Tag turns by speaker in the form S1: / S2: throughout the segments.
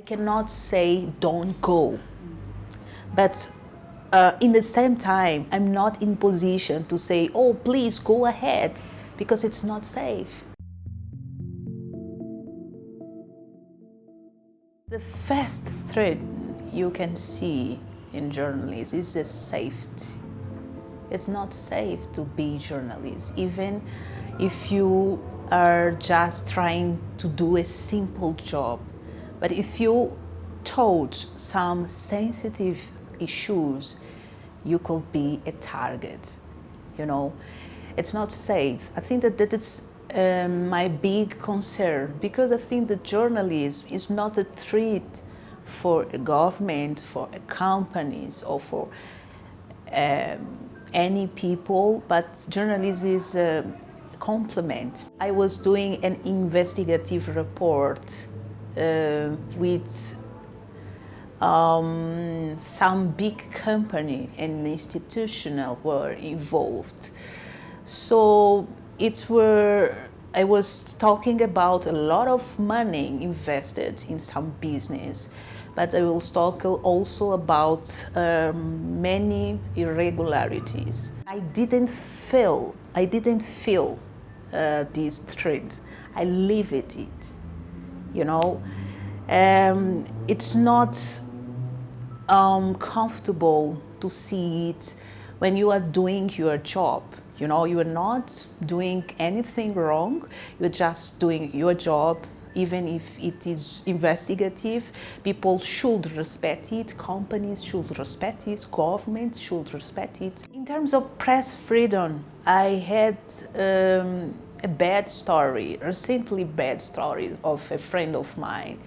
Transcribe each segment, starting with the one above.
S1: I cannot say don't go, but in the same time, I'm not in position to say, oh, please go ahead, because it's not safe. The first threat you can see in journalists is the safety. It's not safe to be journalist, even if you are just trying to do a simple job. But if you touch some sensitive issues, you could be a target. You know, it's not safe. I think that is my big concern, because I think that journalism is not a threat for a government, for companies, or for any people, but journalism is a complement. I was doing an investigative report with some big company and institutional were involved. So I was talking about a lot of money invested in some business, but I will talk also about many irregularities. I didn't feel this threat. I lived it. You know, it's not comfortable to see it when you are doing your job. You know, you are not doing anything wrong. You're just doing your job, even if it is investigative. People should respect it. Companies should respect it. Government should respect it. In terms of press freedom, I had a bad story, recently bad story of a friend of mine.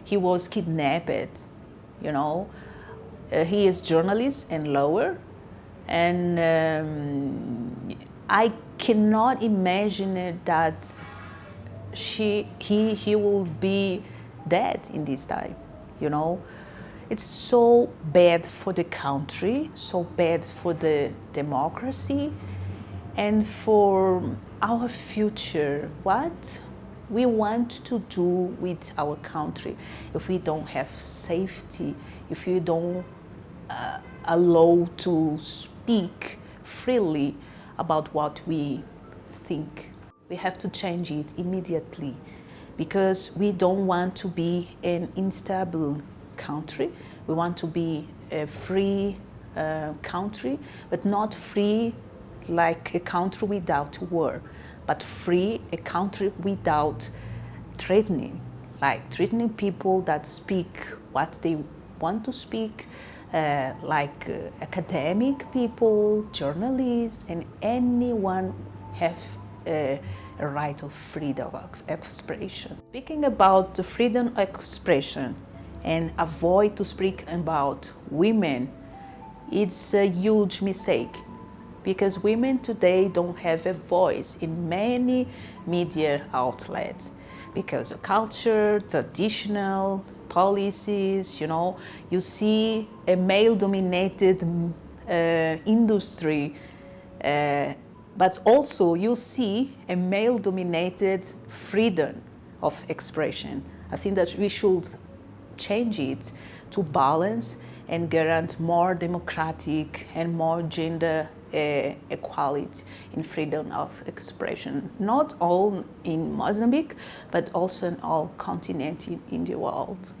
S1: He was kidnapped, you know. He is journalist and lawyer, and I cannot imagine that he will be dead in this time, you know. It's so bad for the country, so bad for the democracy, and for our future. What we want to do with our country if we don't have safety, if we don't allow to speak freely about what we think. We have to change it immediately, because we don't want to be an unstable country. We want to be a free country, but not free like a country without war, but free a country without threatening, like threatening people that speak what they want to speak, like academic people, journalists, and anyone have a right of freedom of expression. Speaking about the freedom of expression and avoid to speak about women, it's a huge mistake, because women today don't have a voice in many media outlets because of culture, traditional policies. You know, you see a male-dominated industry, but also you see a male-dominated freedom of expression. I think that we should change it to balance and grant more democratic and more gender equality in freedom of expression, not all in Mozambique, but also in all continents in the world.